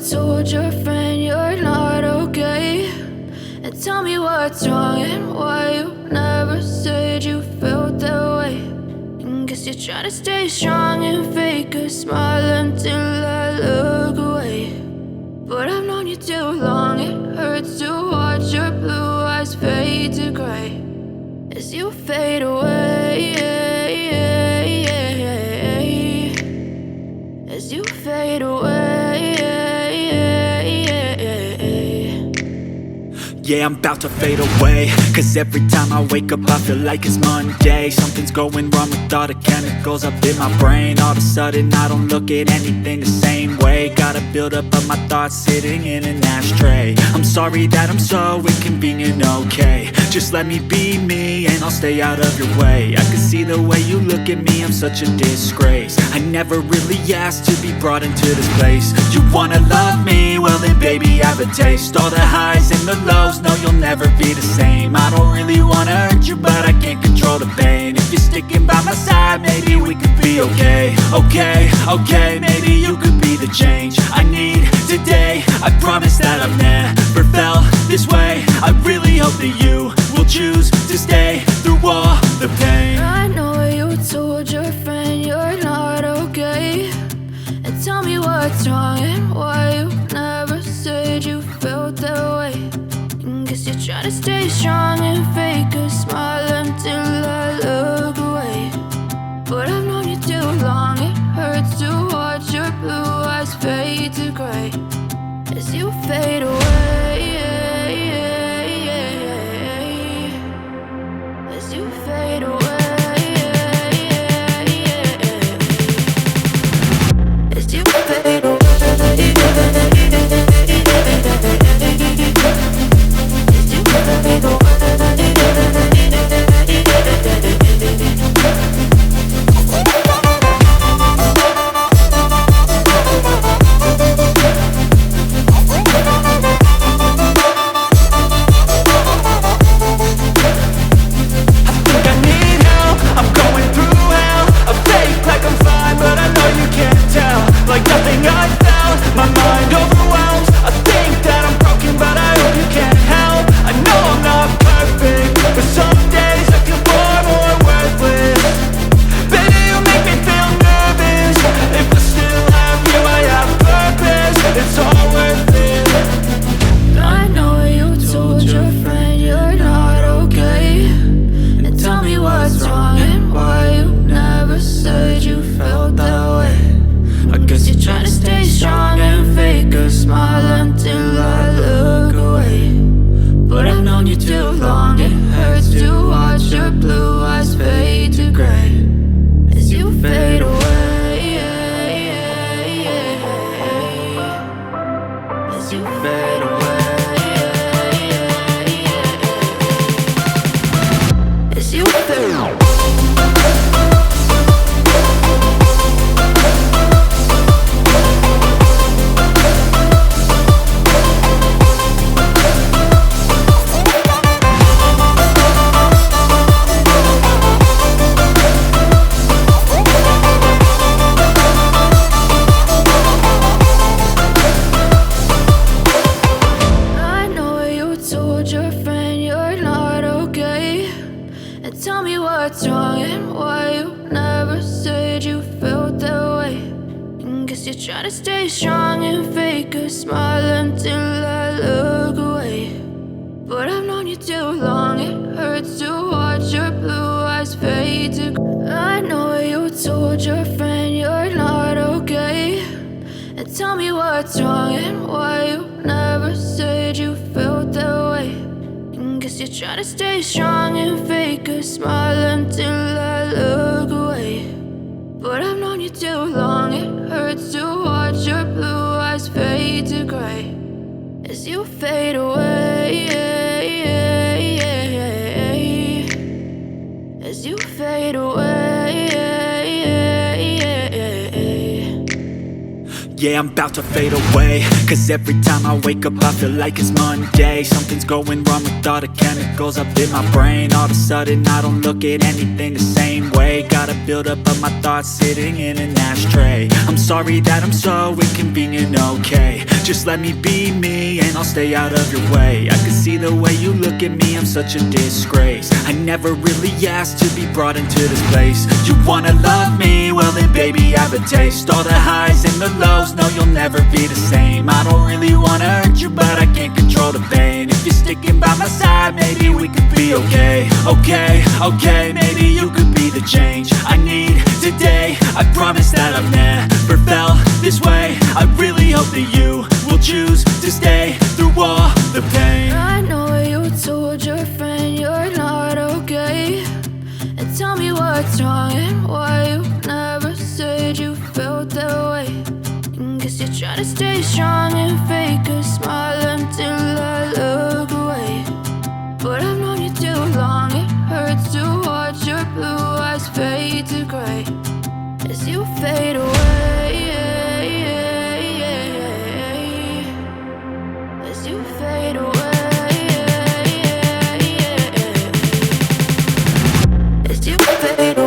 told your friend you're not okay? And tell me what's wrong and why you never said you felt that way. And guess you're trying to stay strong and fake a smile until I look away. But I've known you too long, it hurts to watch your blue eyes fade to gray as you fade away, as you fade away. Yeah, I'm about to fade away, cause every time I wake up I feel like it's Monday. Something's going wrong with all the chemicals up in my brain. All of a sudden I don't look at anything the same way. Got a buildup of my thoughts sitting in an ashtray. I'm sorry that I'm so inconvenient, okay? Just let me be me and I'll stay out of your way. I can see the way you look at me, I'm such a disgrace. I never really asked to be brought into this place. You wanna love me? Well then baby I have a taste. All the highs and the lows, no you'll never be the same. I don't really wanna hurt you but I can't control the pain. If you're sticking by my side maybe we could be okay. Okay, maybe you could be the change I need today. I promise that I've never felt this way. I really hope that you will choose to stay through all the pain. I know you told your friend you're not okay. And tell me what's wrong and why you never said you felt that way. And guess you're trying to stay strong and fake a smile until I look away. But I've known you too long, it hurts to watch your blue eyes fade to gray as you fade away, as you fade away, as you fade away. Try to stay strong and fake a smile until I look away. But I've known you too long, it hurts to watch your blue eyes fade to gray. I know you told your friend you're not okay. And tell me what's wrong and why you never said you felt that way. And guess you're trying to stay strong and fake a smile until I look away. But I've known you too long, it hurts to watch your blue eyes fade to gray as you fade away, as you fade away. Yeah, I'm about to fade away, cause every time I wake up I feel like it's Monday. Something's going wrong with all the chemicals up in my brain. All of a sudden I don't look at anything the same way. Got a buildup of my thoughts sitting in an ashtray. I'm sorry that I'm so inconvenient, okay? Just let me be me and I'll stay out of your way. I can see the way you look at me, I'm such a disgrace. I never really asked to be brought into this place. You wanna love me? Well then baby, have a taste. All the highs and the lows, no you'll never be the same. I don't really wanna hurt you, but I can't control the pain. If you're sticking by my side, maybe we could be okay. Okay, maybe you could be the change I need today. I promise that I've never felt this way. I really hope that you will choose to stay through all the pain. I know you told your friend you're not okay, and tell me what's wrong and why you never said you felt that way. And guess you're trying to stay strong and fake a smile until I look away. But I've known you too long, it hurts to watch your blue eyes fade to gray as you fade away. As you fade away. As you fade away.